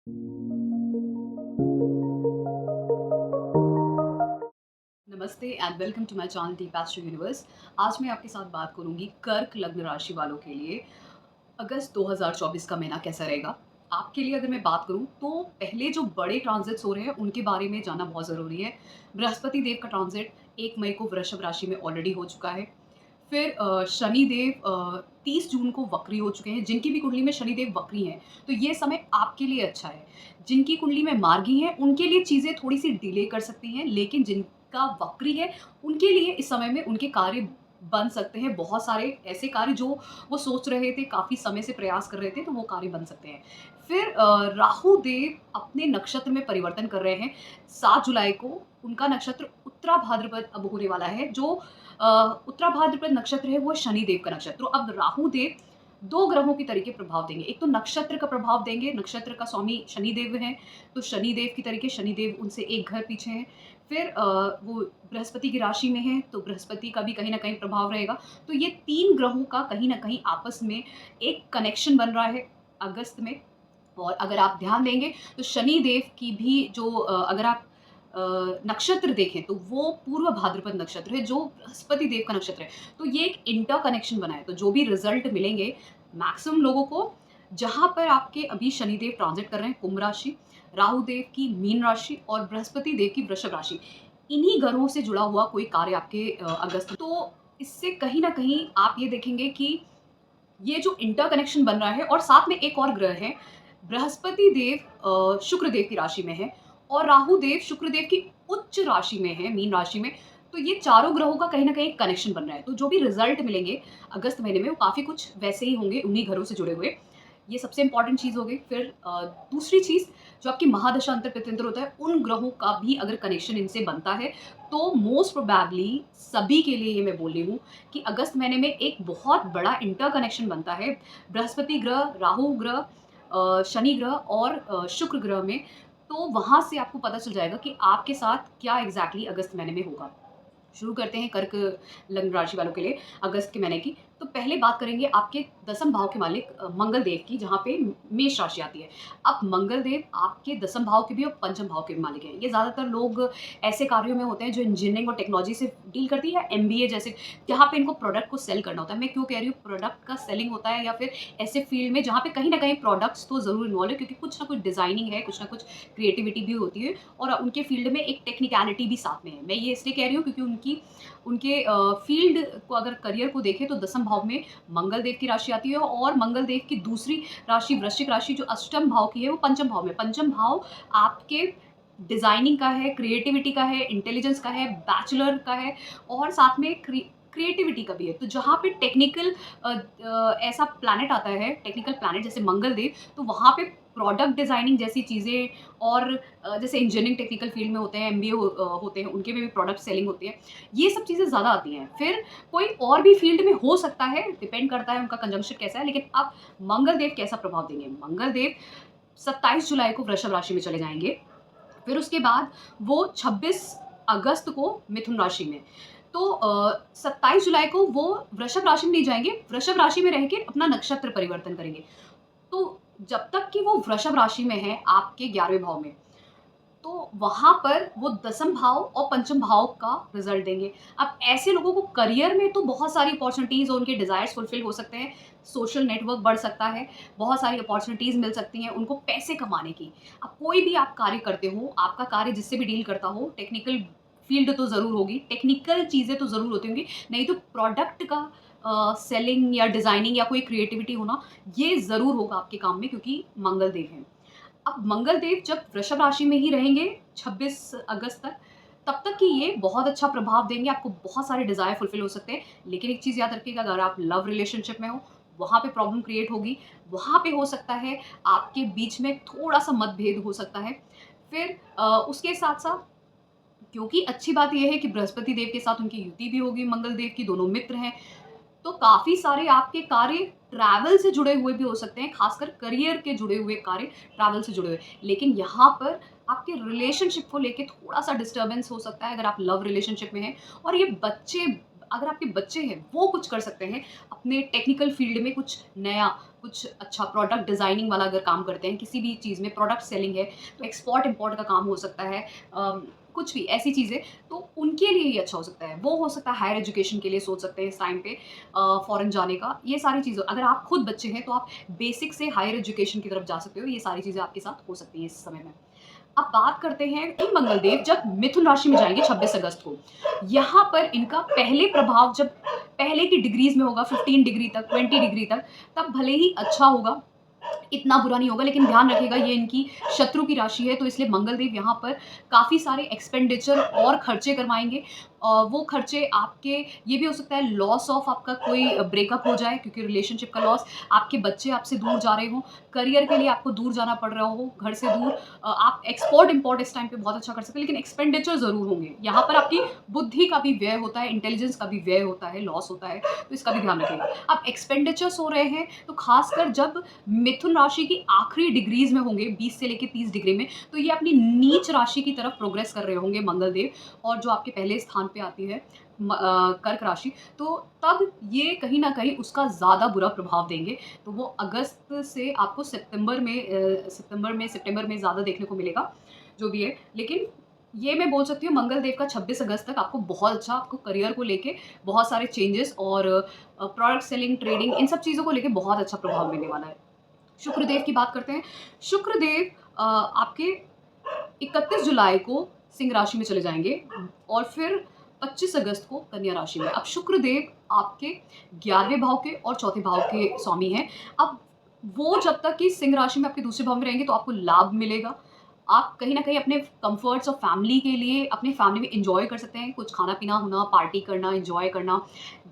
नमस्ते and welcome to my channel D Astro Universe. आज मैं आपके साथ बात करूंगी कर्क लग्न राशि वालों के लिए अगस्त 2024 का महीना कैसा रहेगा। आपके लिए अगर मैं बात करूं तो पहले जो बड़े ट्रांजिट्स हो रहे हैं उनके बारे में जानना बहुत ज़रूरी है। बृहस्पति देव का ट्रांजिट 1 मई को वृषभ राशि में ऑलरेडी हो चुका है। फिर शनि देव 30 जून को वक्री हो चुके हैं। जिनकी भी कुंडली में शनि देव वक्री हैं तो ये समय आपके लिए अच्छा है। जिनकी कुंडली में मार्गी हैं उनके लिए चीज़ें थोड़ी सी डिले कर सकती हैं, लेकिन जिनका वक्री है उनके लिए इस समय में उनके कार्य बन सकते हैं। बहुत सारे ऐसे कार्य जो वो सोच रहे थे, काफ़ी समय से प्रयास कर रहे थे, तो वो कार्य बन सकते हैं। फिर राहु देव अपने नक्षत्र में परिवर्तन कर रहे हैं 7 जुलाई को। उनका नक्षत्र उत्तरा भाद्रपद अब होने वाला है। जो उत्तरा भाद्रपद नक्षत्र है वो शनि देव का नक्षत्र। तो अब राहु देव 2 ग्रहों की तरीके प्रभाव देंगे। एक तो नक्षत्र का प्रभाव देंगे, नक्षत्र का स्वामी शनि देव हैं, तो शनि देव की तरीके शनि देव उनसे एक घर पीछे हैं। फिर वो बृहस्पति की राशि में हैं, तो बृहस्पति का भी कहीं न कहीं प्रभाव रहेगा। तो ये 3 ग्रहों का कहीं न कहीं आपस में एक कनेक्शन बन रहा है अगस्त में। और अगर आप ध्यान देंगे तो शनि देव की भी जो अगर आप नक्षत्र देखें तो वो पूर्व भाद्रपद नक्षत्र है, जो बृहस्पति देव का नक्षत्र है। तो ये एक इंटर कनेक्शन बना है। तो जो भी रिजल्ट मिलेंगे मैक्सिमम लोगों को, जहाँ पर आपके अभी शनिदेव ट्रांजिट कर रहे हैं कुंभ राशि, राहु देव की मीन राशि और बृहस्पति देव की वृषभ राशि, इन्हीं ग्रहों से जुड़ा हुआ कोई कार्य आपके अगस्त, तो इससे कहीं ना कहीं आप ये देखेंगे कि ये जो इंटर कनेक्शन बन रहा है। और साथ में एक और ग्रह है, बृहस्पति देव शुक्र देव की राशि में है और राहु देव शुक्र देव की उच्च राशि में है, मीन राशि में। तो ये चारों ग्रहों का कहीं ना कहीं कनेक्शन बन रहा है। तो जो भी रिजल्ट मिलेंगे अगस्त महीने में वो काफ़ी कुछ वैसे ही होंगे, उन्हीं घरों से जुड़े हुए। ये सबसे इंपॉर्टेंट चीज़ हो गई। फिर दूसरी चीज़, जो आपकी महादशा अंतर पितृंतर होता है, उन ग्रहों का भी अगर कनेक्शन इनसे बनता है तो मोस्ट प्रोबेबली सभी के लिए ये मैं बोल रही हूँ कि अगस्त महीने में एक बहुत बड़ा इंटर कनेक्शन बनता है बृहस्पति ग्रह, राहु ग्रह, शनि ग्रह और शुक्र ग्रह में। तो वहाँ से आपको पता चल जाएगा कि आपके साथ क्या एग्जैक्टली अगस्त महीने में होगा। शुरू करते हैं कर्क लग्न राशि वालों के लिए अगस्त के महीने की। तो पहले बात करेंगे आपके दसम भाव के मालिक मंगल देव की, जहाँ पे मेष राशि आती है। अब मंगल देव आपके दसम भाव के भी और पंचम भाव के भी मालिक हैं। ये ज़्यादातर लोग ऐसे कार्यों में होते हैं जो इंजीनियरिंग और टेक्नोलॉजी से डील करती है, एमबीए जैसे, जहाँ पे इनको प्रोडक्ट को सेल करना होता है। मैं क्यों कह रही हूँ प्रोडक्ट का सेलिंग होता है, या फिर ऐसे फील्ड में जहाँ पे कहीं ना कहीं प्रोडक्ट्स तो ज़रूर इन्वॉल्व है, क्योंकि कुछ ना कुछ डिज़ाइनिंग है, कुछ ना कुछ क्रिएटिविटी भी होती है और उनके फील्ड में एक टेक्निकलिटी भी साथ में है। मैं ये इसलिए कह रही हूँ क्योंकि उनके फील्ड को अगर करियर को देखें तो दसम भाव में मंगल देव की राशि आती है और मंगल देव की दूसरी राशि वृश्चिक राशि जो अष्टम भाव की है वो पंचम भाव में। पंचम भाव आपके डिजाइनिंग का है, क्रिएटिविटी का है, इंटेलिजेंस का है, बैचलर का है और साथ में क्रिएटिविटी का भी है। तो जहाँ पे टेक्निकल ऐसा प्लैनेट आता है, टेक्निकल प्लैनेट जैसे मंगल देव, तो वहाँ पे प्रोडक्ट डिज़ाइनिंग जैसी चीज़ें और जैसे इंजीनियरिंग टेक्निकल फील्ड में होते हैं, एमबीए होते हैं, उनके में भी प्रोडक्ट सेलिंग होती है। ये सब चीज़ें ज़्यादा आती हैं। फिर कोई और भी फील्ड में हो सकता है, डिपेंड करता है उनका कंजंक्शन कैसा है। लेकिन अब मंगल देव कैसा प्रभाव देंगे? मंगल देव 27 जुलाई को वृषभ राशि में चले जाएंगे। फिर उसके बाद वो 26 अगस्त को मिथुन राशि में। तो 27 जुलाई को वो वृषभ राशि में नहीं जाएंगे, वृषभ राशि में रह के अपना नक्षत्र परिवर्तन करेंगे। तो जब तक कि वो वृषभ राशि में है आपके 11वें भाव में, तो वहाँ पर वो दसम भाव और पंचम भाव का रिजल्ट देंगे। अब ऐसे लोगों को करियर में तो बहुत सारी अपॉर्चुनिटीज़ और उनके डिज़ायर्स फुलफिल हो सकते हैं, सोशल नेटवर्क बढ़ सकता है, बहुत सारी अपॉर्चुनिटीज़ मिल सकती हैं उनको पैसे कमाने की। अब कोई भी आप कार्य करते हो, आपका कार्य जिससे भी डील करता हो, टेक्निकल फील्ड तो ज़रूर होगी, टेक्निकल चीज़ें तो ज़रूर होती होंगी, नहीं तो प्रोडक्ट का सेलिंग या डिज़ाइनिंग या कोई क्रिएटिविटी होना, ये ज़रूर होगा आपके काम में, क्योंकि मंगल देव हैं। अब मंगल देव जब वृषभ राशि में ही रहेंगे 26 अगस्त तक, तब तक कि ये बहुत अच्छा प्रभाव देंगे, आपको बहुत सारे डिज़ायर फुलफिल हो सकते हैं। लेकिन एक चीज़ याद रखिएगा, अगर आप लव रिलेशनशिप में हो, वहाँ पे प्रॉब्लम क्रिएट होगी, वहाँ पे हो सकता है आपके बीच में थोड़ा-सा मतभेद हो सकता है। फिर उसके साथ-साथ, क्योंकि अच्छी बात ये है कि बृहस्पति देव के साथ उनकी युति भी होगी, मंगल देव की, दोनों मित्र हैं, तो काफ़ी सारे आपके कार्य ट्रैवल से जुड़े हुए भी हो सकते हैं, खासकर करियर के जुड़े हुए कार्य ट्रैवल से जुड़े हुए। लेकिन यहाँ पर आपके रिलेशनशिप को लेके थोड़ा-सा डिस्टर्बेंस हो सकता है अगर आप लव रिलेशनशिप में हैं। और ये बच्चे अगर आपके बच्चे हैं वो कुछ कर सकते हैं अपने टेक्निकल फील्ड में, कुछ नया, कुछ अच्छा प्रोडक्ट डिज़ाइनिंग वाला अगर काम करते हैं, किसी भी चीज़ में प्रोडक्ट सेलिंग है, तो एक्सपोर्ट इम्पोर्ट का काम हो सकता है, कुछ भी ऐसी चीज़ें, तो उनके लिए ये अच्छा हो सकता है। वो हो सकता है हायर एजुकेशन के लिए सोच सकते हैं इस टाइम पे, फ़ॉरेन जाने का, ये सारी चीज़ें। अगर आप खुद बच्चे हैं तो आप बेसिक से हायर एजुकेशन की तरफ जा सकते हो, ये सारी चीज़ें आपके साथ हो सकती हैं इस समय में। अब बात करते हैं कि मंगलदेव जब मिथुन राशि में जाएँगे 26 अगस्त को, यहाँ पर इनका पहले प्रभाव जब पहले की डिग्रीज़ में होगा 15 डिग्री तक, 20 डिग्री तक, तब भले ही अच्छा होगा, इतना बुरा नहीं होगा, लेकिन ध्यान रखिएगा ये इनकी शत्रु की राशि है, तो इसलिए मंगलदेव यहाँ पर काफ़ी सारे एक्सपेंडिचर और खर्चे करवाएँगे। वो खर्चे आपके, ये भी हो सकता है लॉस ऑफ आपका कोई ब्रेकअप हो जाए, क्योंकि रिलेशनशिप का लॉस, आपके बच्चे आपसे दूर जा रहे हों, करियर के लिए आपको दूर जाना पड़ रहा हो, घर से दूर, आप एक्सपोर्ट इम्पोर्ट इस टाइम पे बहुत अच्छा कर सकते हैं, लेकिन एक्सपेंडिचर ज़रूर होंगे। यहाँ पर आपकी बुद्धि का भी व्यय होता है, इंटेलिजेंस का भी व्यय होता है, लॉस होता है, तो इसका भी ध्यान रखिएगा। अब एक्सपेंडिचर्स हो रहे हैं, तो खासकर जब मिथुन राशि की आखिरी डिग्रीज में होंगे 20 से लेके 30 डिग्री में, तो ये अपनी नीच राशि की तरफ प्रोग्रेस कर रहे होंगे मंगलदेव, और जो आपके पहले स्थान पे आती है कर्क राशि, तो तब ये कहीं न कहीं उसका ज़्यादा बुरा प्रभाव देंगे। तो वो अगस्त से आपको सितंबर में ज़्यादा देखने को मिलेगा, जो भी है। लेकिन ये मैं बोल सकती हूँ मंगलदेव का 26 अगस्त तक आपको बहुत अच्छा, आपको करियर को लेके बहुत सारे चेंजेस और प्रोडक्ट सेलिंग, ट्रेडिंग, इन सब चीज़ों को लेके बहुत अच्छा प्रभाव मिलने वाला है। शुक्रदेव की बात करते हैं। शुक्रदेव आपके 31 जुलाई को सिंह राशि में चले जाएँगे और फिर 25 अगस्त को कन्या राशि में। अब शुक्रदेव आपके 11वें भाव के और चौथे भाव के स्वामी हैं। अब वो जब तक कि सिंह राशि में आपके दूसरे भाव में रहेंगे तो आपको लाभ मिलेगा। आप कहीं न कहीं अपने कम्फर्ट्स और फैमिली के लिए अपनी फैमिली में एन्जॉय कर सकते हैं, कुछ खाना-पीना होना, पार्टी करना, एन्जॉय करना,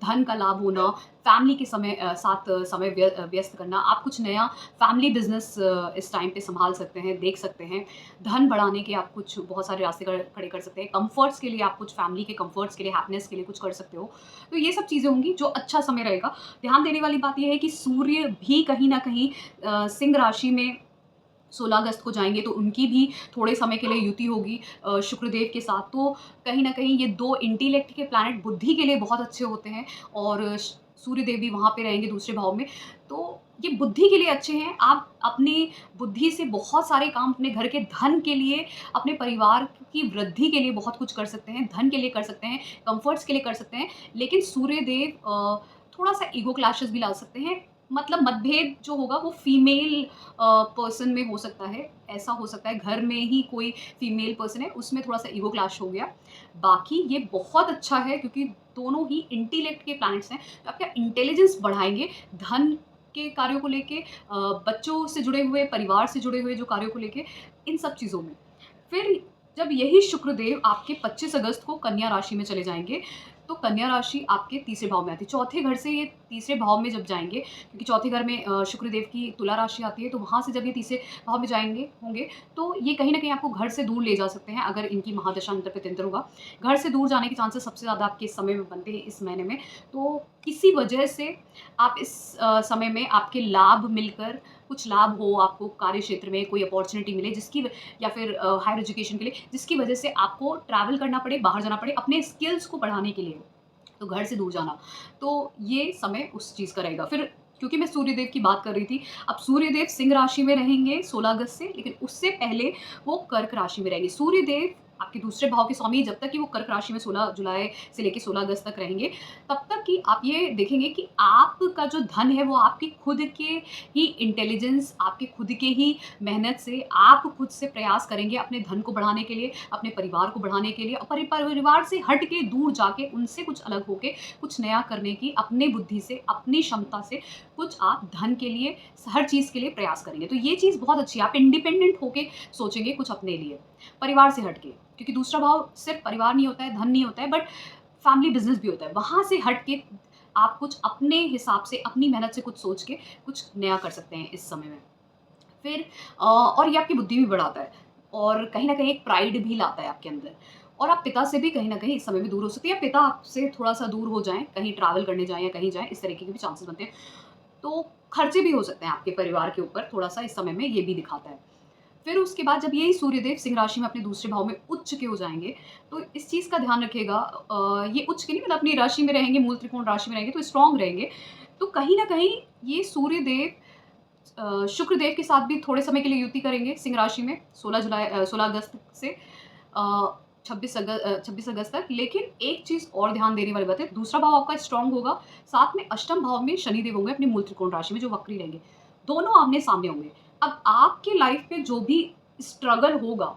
धन का लाभ होना, फैमिली के साथ समय व्यस्त करना। आप कुछ नया फैमिली बिज़नेस इस टाइम पे सँभाल सकते हैं, देख सकते हैं। धन बढ़ाने के आप कुछ बहुत सारे रास्ते खड़े कर सकते हैं। कम्फर्ट्स के लिए आप कुछ फैमिली के कम्फर्ट्स के लिए, हैप्पीनेस के लिए कुछ कर सकते हो। तो ये सब चीज़ें होंगी जो अच्छा समय रहेगा। ध्यान देने वाली बात ये है कि सूर्य भी कहीं न कहीं सिंह राशि में 16 अगस्त को जाएँगे, तो उनकी भी थोड़े समय के लिए युति होगी शुक्रदेव के साथ। तो कहीं न कहीं ये 2 इंटेलेक्ट के प्लैनेट बुद्धि के लिए बहुत अच्छे होते हैं, और सूर्यदेव भी वहाँ पे रहेंगे दूसरे भाव में। तो ये बुद्धि के लिए अच्छे हैं। आप अपनी बुद्धि से बहुत सारे काम अपने घर के धन के लिए, अपने परिवार की वृद्धि के लिए बहुत कुछ कर सकते हैं, धन के लिए कर सकते हैं, कम्फर्ट्स के लिए कर सकते हैं। लेकिन सूर्यदेव थोड़ा-सा ईगो क्लैशेस भी ला सकते हैं। मतलब मतभेद जो होगा वो फीमेल पर्सन में हो सकता है, ऐसा हो सकता है घर में ही कोई फीमेल पर्सन है, उसमें थोड़ा-सा ईगो क्लैश हो गया। बाकी ये बहुत अच्छा है, क्योंकि दोनों ही इंटेलेक्ट के प्लैनेट्स हैं, तो आपका इंटेलिजेंस बढ़ाएँगे, धन के कार्यों को लेके, बच्चों से जुड़े हुए, परिवार से जुड़े हुए जो कार्यों को लेके, इन सब चीज़ों में। फिर जब यही शुक्रदेव आपके 25 अगस्त को कन्या राशि में चले जाएँगे, तो कन्या राशि आपके तीसरे भाव में आती है। चौथे घर से ये तीसरे भाव में जब जाएँगे, क्योंकि चौथे घर में शुक्रदेव की तुला राशि आती है, तो वहाँ से जब ये तीसरे भाव में जाएँगे होंगे, तो ये कहीं न कहीं आपको घर से दूर ले जा सकते हैं, अगर इनकी महादशा अंतर पे तिंतर होगा। घर से दूर जाने के चांसेस सबसे ज़्यादा आपके इस समय में बनते हैं, इस महीने में। तो किसी वजह से आप इस समय में आपके लाभ मिलकर, कुछ लाभ हो आपको कार्य क्षेत्र में, कोई अपॉर्च्युनिटी मिले जिसकी या फिर हायर एजुकेशन के लिए, जिसकी वजह से आपको ट्रैवल करना पड़े, बाहर जाना पड़े अपने स्किल्स को बढ़ाने के लिए, तो घर से दूर जाना। तो ये समय उस चीज़ का रहेगा। फिर क्योंकि मैं सूर्यदेव की बात कर रही थी, अब सूर्यदेव सिंह राशि में रहेंगे 16 अगस्त से, लेकिन उससे पहले वो कर्क राशि में रहेंगे। सूर्यदेव आपके दूसरे भाव के स्वामी, जब तक कि वो कर्क राशि में 16 जुलाई से लेके 16 अगस्त तक रहेंगे, तब तक कि आप ये देखेंगे कि आपका जो धन है वो आपकी खुद के ही इंटेलिजेंस, आपके खुद के ही मेहनत से, आप खुद से प्रयास करेंगे अपने धन को बढ़ाने के लिए, अपने परिवार को बढ़ाने के लिए, और परिवार से हट के दूर जाके उनसे कुछ अलग होके कुछ नया करने की अपनी बुद्धि से, अपनी क्षमता से कुछ आप धन के लिए, हर चीज़ के लिए प्रयास करेंगे। तो ये चीज़ बहुत अच्छी है, आप इंडिपेंडेंट होके सोचेंगे कुछ अपने लिए, परिवार से हट के। क्योंकि दूसरा भाव सिर्फ परिवार नहीं होता है, धन नहीं होता है, बट फैमिली बिज़नेस भी होता है। वहाँ से हट के आप कुछ अपने हिसाब से, अपनी मेहनत से कुछ सोच के कुछ नया कर सकते हैं इस समय में। फिर और ये आपकी बुद्धि भी बढ़ाता है, और कहीं न कहीं एक प्राइड भी लाता है आपके अंदर, और आप पिता से भी कहीं न कहीं इस समय में दूर हो सकते हैं, या पिता आपसे थोड़ा-सा दूर हो जाएँ, कहीं ट्रैवल करने जाएँ या कहीं जाएँ, इस तरीके के भी चांसेस बनते हैं। तो खर्चे भी हो सकते हैं आपके परिवार के ऊपर थोड़ा-सा इस समय में, ये भी दिखाता है। फिर उसके बाद जब यही सूर्यदेव सिंह राशि में अपने दूसरे भाव में उच्च के हो जाएँगे, तो इस चीज़ का ध्यान रखिएगा, ये उच्च के नहीं मतलब अपनी राशि में रहेंगे, मूल त्रिकोण राशि में रहेंगे तो स्ट्रॉन्ग रहेंगे। तो कहीं न कहीं ये सूर्यदेव शुक्रदेव के साथ भी थोड़े समय के लिए युति करेंगे सिंह राशि में 16 अगस्त से 26 अगस्त तक। लेकिन एक चीज़ और ध्यान देने वाली बात है, दूसरा भाव आपका स्ट्रॉन्ग होगा, साथ में अष्टम भाव में शनिदेव होंगे अपने मूल त्रिकोण राशि में जो वक्री रहेंगे। दोनों आमने-सामने होंगे। अब आपके लाइफ में जो भी स्ट्रगल होगा,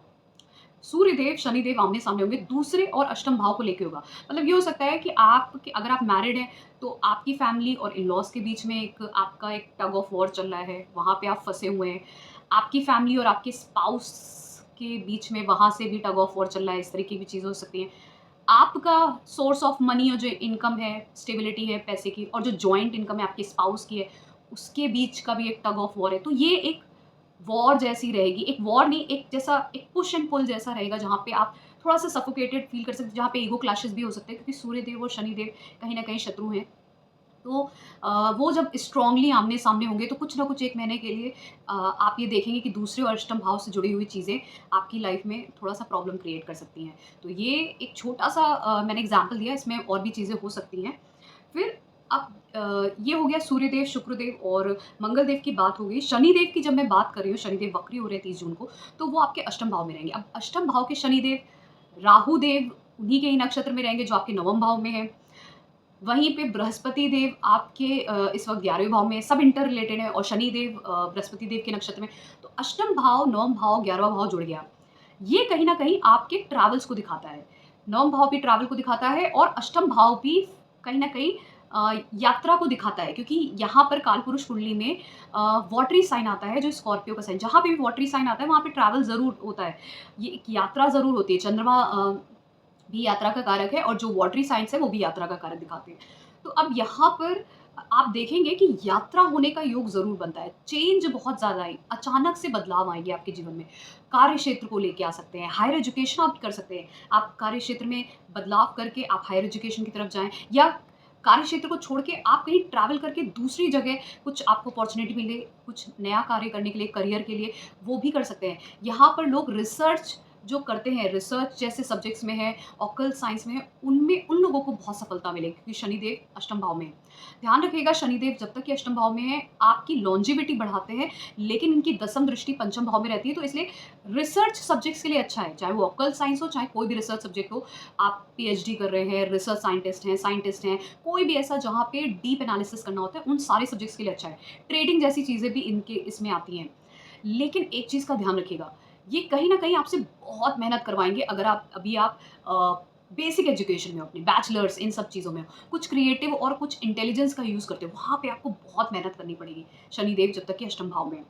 सूर्यदेव, शनिदेव आमने-सामने होंगे, दूसरे और अष्टम भाव को लेके होगा। मतलब ये हो सकता है कि अगर आप मैरिड हैं, तो आपकी फैमिली और इन-लॉज़ के बीच में आपका एक टग ऑफ वॉर चल रहा है, वहाँ पे आप फँसे हुए हैं। आपकी फैमिली और आपके स्पाउस के बीच में वहाँ से भी टग ऑफ वॉर चल रहा है, इस तरह की भी चीज़ें हो सकती हैं। आपका सोर्स ऑफ मनी और जो इनकम है, स्टेबिलिटी है पैसे की और जो जॉइंट इनकम है आपके स्पाउस की है, उसके बीच का भी एक टग ऑफ वॉर है। तो ये एक वॉर जैसी रहेगी, एक वॉर नहीं, एक जैसा एक पुश एंड पुल जैसा रहेगा जहाँ पे आप थोड़ा-सा सफोकेटेड फ़ील कर सकते हैं, जहाँ पे ईगो क्लैशेस भी हो सकते हैं क्योंकि सूर्यदेव और शनिदेव कहीं न कहीं शत्रु हैं। तो वो जब स्ट्रॉन्गली आमने-सामने होंगे तो कुछ ना कुछ 1 महीने के लिए आप ये देखेंगे कि दूसरे और अष्टम भाव से जुड़ी हुई चीज़ें आपकी लाइफ़ में थोड़ा-सा प्रॉब्लम क्रिएट कर सकती हैं। तो ये एक छोटा-सा मैंने एग्ज़ाम्पल दिया, इसमें और भी चीज़ें हो सकती हैं। फिर अब ये हो गया सूर्यदेव, शुक्रदेव और मंगलदेव की बात हो गई। शनिदेव की जब मैं बात कर रही हूँ, शनिदेव वक्री हो रहे हैं 30 जून को, तो वो आपके अष्टम भाव में रहेंगे। अब अष्टम भाव के शनिदेव, राहु देव उन्हीं के ही नक्षत्र में रहेंगे जो आपके नवम भाव में है। वहीं पे बृहस्पति देव आपके इस वक़्त 11वें भाव में, सब इंटर रिलेटेड है और शनिदेव बृहस्पति देव के नक्षत्र में। तो अष्टम भाव, नवम भाव, 11वां भाव जुड़ गया। ये कहीं न कहीं आपके ट्रैवल्स को दिखाता है। नवम भाव भी ट्रैवल को दिखाता है और अष्टम भाव भी कहीं न कहीं यात्रा को दिखाता है क्योंकि यहाँ पर कालपुरुष कुंडली में वॉटरी साइन आता है जो स्कॉर्पियो का साइन, जहाँ पे भी वॉटरी साइन आता है वहाँ पे ट्रैवल ज़रूर होता है। ये एक यात्रा ज़रूर होती है। चंद्रमा भी यात्रा का कारक है और जो वॉटरी साइंस है वो भी यात्रा का कारक दिखाते हैं। तो अब यहाँ पर आप देखेंगे कि यात्रा होने का योग ज़रूर बनता है। चेंज बहुत ज़्यादा आई, अचानक से बदलाव आएँगे आपके जीवन में। कार्य क्षेत्र को लेके आ सकते हैं, हायर एजुकेशन आप कर सकते हैं। आप कार्य क्षेत्र में बदलाव करके आप हायर एजुकेशन की तरफ जाएँ या कार्य क्षेत्र को छोड़ के आप कहीं ट्रैवल करके दूसरी जगह कुछ आपको अपॉर्च्युनिटी मिले, कुछ नया कार्य करने के लिए, करियर के लिए, वो भी कर सकते हैं। यहाँ पर लोग रिसर्च जो करते हैं, रिसर्च जैसे सब्जेक्ट्स में है, ऑकल्ट साइंस में है, उनमें उन लोगों को बहुत सफलता मिलेगी क्योंकि शनिदेव अष्टम भाव में है। ध्यान रखिएगा शनिदेव जब तक कि अष्टम भाव में है, आपकी लॉन्जेविटी बढ़ाते हैं, लेकिन इनकी दसम दृष्टि पंचम भाव में रहती है, तो इसलिए रिसर्च सब्जेक्ट्स के लिए अच्छा है, चाहे वो ऑकल्ट साइंस हो, चाहे कोई भी रिसर्च सब्जेक्ट हो। आप पीएचडी कर रहे हैं, रिसर्च साइंटिस्ट हैं, कोई भी ऐसा जहाँ पे डीप एनालिसिस करना होता है, उन सारे सब्जेक्ट्स के लिए अच्छा है। ट्रेडिंग जैसी चीज़ें भी इनके इसमें आती हैं। लेकिन एक चीज़ का ध्यान रखिएगा, ये कहीं न कहीं आपसे बहुत मेहनत करवाएँगे अगर आप बेसिक एजुकेशन में हो, अपनी बैचलर्स इन सब चीज़ों में हो, कुछ क्रिएटिव और कुछ इंटेलिजेंस का यूज़ करते हो, वहाँ पे आपको बहुत मेहनत करनी पड़ेगी, शनिदेव जब तक कि अष्टम भाव में है।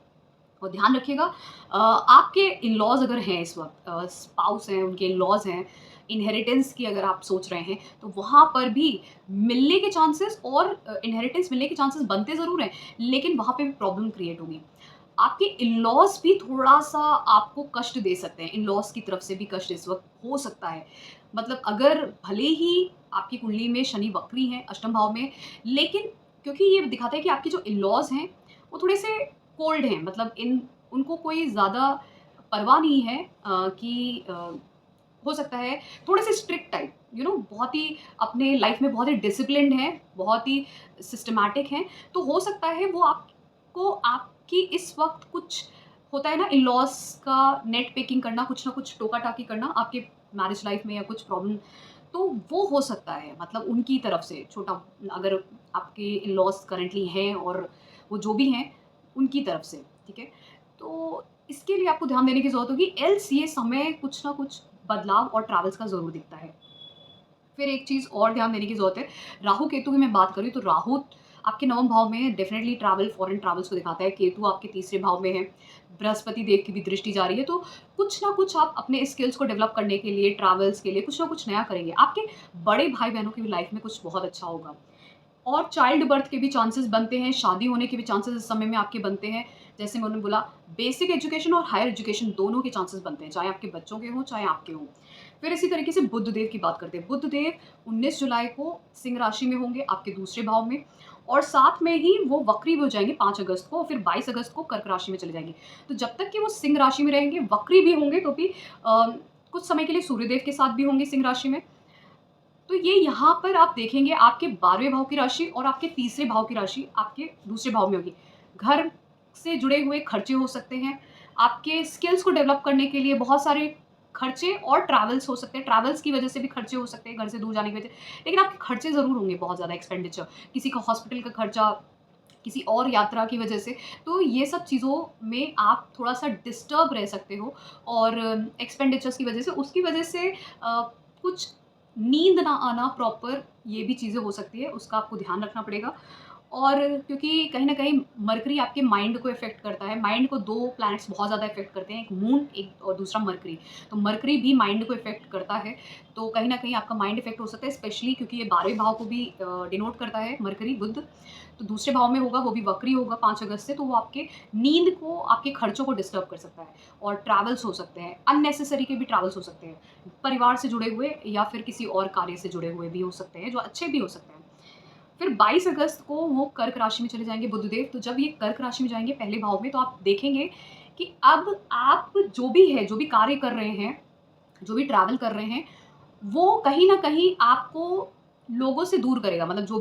और ध्यान रखिएगा आपके इन-लॉज़ अगर हैं इस वक़्त स्पाउस हैं, उनके इन-लॉज़ हैं, इनहेरिटेंस की अगर आप सोच रहे हैं, तो वहाँ पर भी मिलने के चांसेस और इनहेरिटेंस मिलने के चांसेस बनते ज़रूर हैं, लेकिन वहाँ पे भी प्रॉब्लम क्रिएट होगी। आपके इन-लॉज़ भी थोड़ा-सा आपको कष्ट दे सकते हैं, इन-लॉज़ की तरफ से भी कष्ट इस वक़्त हो सकता है। मतलब अगर भले ही आपकी कुंडली में शनि वक्री हैं, अष्टम भाव में, लेकिन क्योंकि ये दिखाता है कि आपके जो इन-लॉज़ हैं, वो थोड़े-से कोल्ड हैं, मतलब इन उनको कोई ज़्यादा परवाह नहीं है कि हो सकता है थोड़े-से स्ट्रिक्ट टाइप, बहुत ही अपने लाइफ़ में बहुत ही डिसिप्लिन्ड हैं, बहुत ही सिस्टमैटिक हैं, तो हो सकता है वो आपको आपकी इस वक़्त कुछ होता है ना इन-लॉज़ का नेट पेकिंग करना, कुछ ना कुछ टोका-टाकी करना आपके मैरिज लाइफ़ में या कुछ प्रॉब्लम, तो वो हो सकता है मतलब उनकी तरफ से छोटा, अगर आपके इन-लॉज़ करंटली हैं और वो जो भी हैं, उनकी तरफ से, ठीक है? तो इसके लिए आपको ध्यान देने की ज़रूरत होगी, एल्स ये समय कुछ ना कुछ बदलाव और ट्रैवल्स का ज़रूर दिखता है। फिर एक चीज़ और ध्यान देने की ज़रूरत है, राहु केतु की मैं बात करूँ तो राहु आपके नवम भाव में है, डेफ़िनेटली ट्रैवल, फॉरेन ट्रैवल्स को दिखाता है। केतु आपके तीसरे भाव में है, बृहस्पति देव की भी दृष्टि जा रही है, तो कुछ ना कुछ आप अपने स्किल्स को डेवलप करने के लिए, ट्रैवल्स के लिए कुछ ना कुछ नया करेंगे। आपके बड़े भाई-बहनों की भी लाइफ़ में कुछ बहुत अच्छा होगा। और चाइल्ड बर्थ के भी चांसेस बनते हैं, शादी होने के भी चांसेस इस समय में आपके बनते हैं। जैसे मैंने बोला, बेसिक एजुकेशन और हायर एजुकेशन दोनों के चांसेस बनते हैं, चाहे आपके बच्चों के हों, चाहे आपके हों। फिर इसी तरीके से बुध देव की बात करते हैं। बुध देव 19 जुलाई को सिंह राशि में होंगे, आपके दूसरे भाव में, और साथ में ही वो वक्री भी हो जाएँगे 5 अगस्त को और फिर 22 अगस्त को कर्क राशि में चले जाएँगे। तो जब तक कि वो सिंह राशि में रहेंगे, वक्री भी होंगे तो भी कुछ समय के लिए सूर्यदेव के साथ भी होंगे सिंह राशि में। तो ये यहाँ पर आप देखेंगे आपके 12वें भाव की राशि और आपके तीसरे भाव की राशि आपके दूसरे भाव में होगी। घर से जुड़े हुए खर्चे हो सकते हैं, आपके स्किल्स को डेवलप करने के लिए बहुत सारे खर्चे और ट्रैवल्स हो सकते हैं। ट्रैवल्स की वजह से भी खर्चे हो सकते हैं घर से दूर जाने की वजह से। लेकिन आपके खर्चे ज़रूर होंगे बहुत ज़्यादा एक्सपेंडिचर, किसी का हॉस्पिटल का खर्चा, किसी और यात्रा की वजह से। तो ये सब चीज़ों में आप थोड़ा-सा डिस्टर्ब रह सकते हो और एक्सपेंडिचर्स की वजह से, उसकी वजह से कुछ नींद ना आना प्रॉपर, ये भी चीज़ें हो सकती है, उसका आपको ध्यान रखना पड़ेगा। और क्योंकि कहीं न कहीं मरकरी आपके माइंड को इफ़ेक्ट करता है, माइंड को 2 प्लैनेट्स बहुत ज़्यादा इफ़ेक्ट करते हैं, एक मून एक और दूसरा मरकरी। तो मरकरी भी माइंड को इफ़ेक्ट करता है, तो कहीं न कहीं आपका माइंड इफ़ेक्ट हो सकता है, स्पेशली क्योंकि ये 12वें भाव को भी डिनोट करता है मरकरी, बुध। तो दूसरे भाव में होगा, वो भी वक्री होगा 5 अगस्त से, तो वो आपके नींद को, आपके खर्चों को डिस्टर्ब कर सकता है और ट्रैवल्स हो सकते हैं, अननेसेसरी के भी ट्रैवल्स हो सकते हैं। परिवार से जुड़े हुए या फिर किसी और कार्य से जुड़े हुए भी हो सकते हैं, जो अच्छे भी हो सकते हैं। फिर 22 अगस्त को वो कर्क राशि में चले जाएँगे बुधदेव, तो जब ये कर्क राशि में जाएँगे पहले भाव में, तो आप देखेंगे कि अब आप जो भी है, जो भी कार्य कर रहे हैं, जो भी ट्रैवल कर रहे हैं, वो कहीं न कहीं आपको लोगों से दूर करेगा। मतलब जो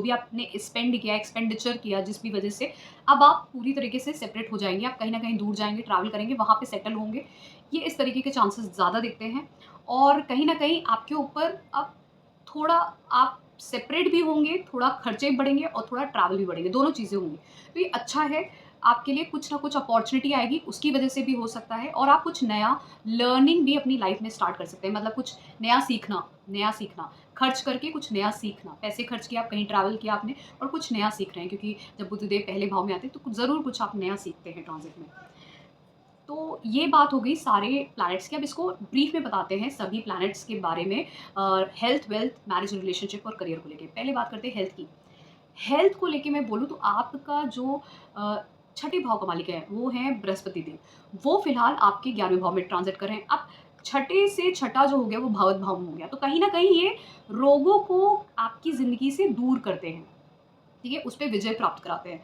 भी आपने स्पेंड किया, एक्सपेंडिचर किया जिस भी वजह से, अब आप पूरी तरीके से सेपरेट हो जाएँगे, आप कहीं न कहीं दूर जाएँगे, ट्रैवल करेंगे, वहाँ पे सेटल होंगे। ये इस तरीके के चांसेस ज़्यादा दिखते हैं और कहीं न कहीं आपके ऊपर अब थोड़ा आप सेपरेट भी होंगे, थोड़ा खर्चे भी बढ़ेंगे और थोड़ा ट्रैवल भी बढ़ेंगे, दोनों चीज़ें होंगी। तो ये अच्छा है, आपके लिए कुछ ना कुछ अपॉर्च्युनिटी आएगी, उसकी वजह से भी हो सकता है और आप कुछ नया लर्निंग भी अपनी लाइफ़ में स्टार्ट कर सकते हैं। मतलब कुछ नया सीखना, खर्च करके कुछ नया सीखना। पैसे खर्च किए, आप कहीं ट्रैवल किया आपने और कुछ नया सीख रहे हैं, क्योंकि जब बुधदेव पहले भाव में आते हैं, तो ज़रूर कुछ आप नया सीखते हैं ट्रांज़िट में। तो ये बात हो गई सारे प्लैनेट्स की। अब इसको ब्रीफ में बताते हैं सभी प्लैनेट्स के बारे में, हेल्थ, वेल्थ, मैरिज, रिलेशनशिप और करियर को लेके। पहले बात करते हैं हेल्थ की। हेल्थ को लेके मैं बोलूँ तो आपका जो छठे भाव का मालिक है, वो हैं बृहस्पति देव। वो फिलहाल आपके 11वें भाव में ट्रांज़िट कर रहे हैं। अब छठे से छठा जो हो गया, वो भगवत भाव में हो गया। तो कहीं न कहीं ये रोगों को आपकी ज़िंदगी से दूर करते हैं। ठीक है? उस पे विजय प्राप्त कराते हैं।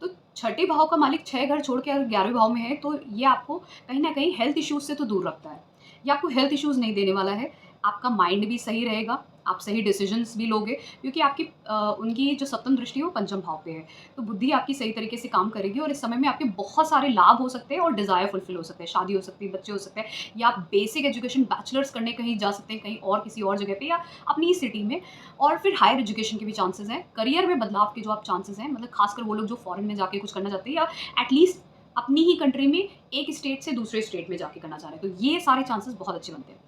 तो छठे भाव का मालिक 6 घर छोड़ के अगर 11वें भाव में है, तो ये आपको कहीं न कहीं हेल्थ इश्यूज़ से तो दूर रखता है। ये आपको हेल्थ इश्यूज़ नहीं देने वाला है, आपका माइंड भी सही रहेगा, आप सही डिसीज़न्स भी लोगे, क्योंकि आपकी उनकी जो सप्तम दृष्टि है वो पंचम भाव पे है। तो बुद्धि आपकी सही तरीके से काम करेगी और इस समय में आपके बहुत सारे लाभ हो सकते हैं और डिज़ायर फुलफ़िल हो सकते हैं। शादी हो सकती है, बच्चे हो सकते हैं, या आप बेसिक एजुकेशन बैचलर्स करने कहीं जा सकते हैं, कहीं और किसी और जगह पे या अपनी ही सिटी में। और फिर हायर एजुकेशन के भी चांसेस हैं, करियर में बदलाव के जो आप चांसेस हैं, मतलब खासकर वो लोग जो फॉरेन में जाके कुछ करना चाहते हैं या एटलीस्ट अपनी ही कंट्री में एक स्टेट से दूसरे स्टेट में जाके करना चाह रहे हैं, तो ये सारे चांसेस बहुत अच्छे बनते हैं।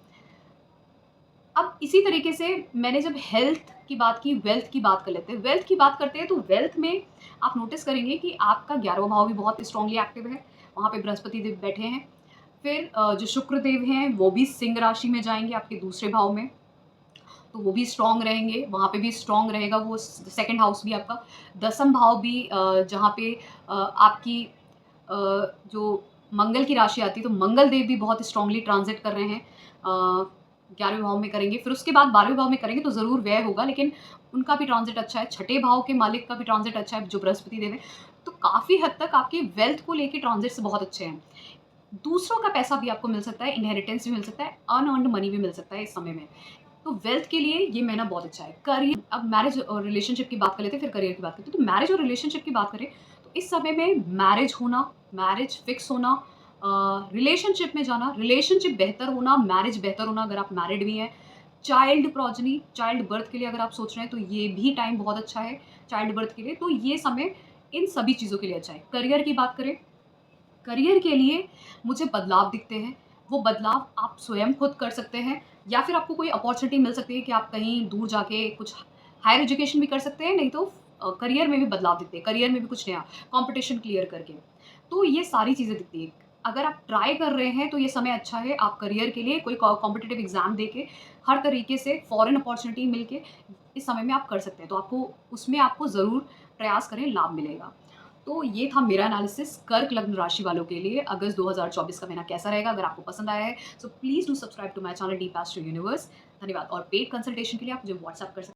अब इसी तरीके से मैंने जब हेल्थ की बात की, वेल्थ की बात कर लेते हैं। वेल्थ की बात करते हैं तो वेल्थ में आप नोटिस करेंगे कि आपका 11वां भाव भी बहुत स्ट्रांगली एक्टिव है, वहाँ पे बृहस्पति देव बैठे हैं। फिर जो शुक्र देव हैं वो भी सिंह राशि में जाएंगे आपके दूसरे भाव में, तो वो भी स्ट्रॉन्ग रहेंगे, वहाँ पे भी स्ट्रॉन्ग रहेगा वो सेकंड हाउस भी आपका। दसम भाव भी जहाँ पे आपकी जो मंगल की राशि आती है, तो मंगल देव भी बहुत स्ट्रॉन्गली ट्रांजिट कर रहे हैं। 11वें भाव में करेंगे, फिर उसके बाद 12वें भाव में करेंगे तो ज़रूर व्यय होगा, लेकिन उनका भी ट्रांजिट अच्छा है। छठे भाव के मालिक का भी ट्रांजिट अच्छा है, जो बृहस्पति देव है। तो काफ़ी हद तक आपके वेल्थ को लेके ट्रांजिट्स बहुत अच्छे हैं। दूसरों का पैसा भी आपको मिल सकता है, इनहेरिटेंस भी मिल सकता है, अनअर्न्ड मनी भी मिल सकता है इस समय में। तो वेल्थ के लिए ये महीना बहुत अच्छा है। करियर, अब मैरिज और रिलेशनशिप की बात कर लेते हैं, फिर करियर की बात करते हैं। तो मैरिज और रिलेशनशिप की बात करें तो इस समय में मैरिज होना, मैरिज फिक्स होना, रिलेशनशिप में जाना, रिलेशनशिप बेहतर होना, मैरिज बेहतर होना अगर आप मैरिड भी हैं। चाइल्ड प्रोजनी, चाइल्ड बर्थ के लिए अगर आप सोच रहे हैं तो ये भी टाइम बहुत अच्छा है चाइल्ड बर्थ के लिए। तो ये समय इन सभी चीज़ों के लिए अच्छा है। करियर की बात करें, करियर के लिए मुझे बदलाव दिखते हैं। वो बदलाव आप स्वयं खुद कर सकते हैं या फिर आपको कोई अपॉर्च्युनिटी मिल सकती है कि आप कहीं दूर जाके कुछ हायर एजुकेशन भी कर सकते हैं, नहीं तो करियर में भी बदलाव दिखते हैं, करियर में भी कुछ नया, कॉम्पिटिशन क्लियर करके। तो ये सारी चीज़ें दिखती हैं। अगर आप ट्राई कर रहे हैं तो ये समय अच्छा है, आप करियर के लिए कोई कॉम्पिटिटिव एग्ज़ाम देके हर तरीके से फ़ॉरेन अपॉर्च्युनिटी मिल के इस समय में आप कर सकते हैं। तो आपको उसमें आपको ज़रूर प्रयास करें, लाभ मिलेगा। तो ये था मेरा एनालिसिस कर्क लग्न राशि वालों के लिए अगस्त 2024 का महीना कैसा रहेगा। अगर आपको पसंद आया है so please do subscribe to my channel Deep Astro Universe. धन्यवाद। और पेड कंसल्टेशन के लिए आप मुझे व्हाट्सएप कर सकते हैं।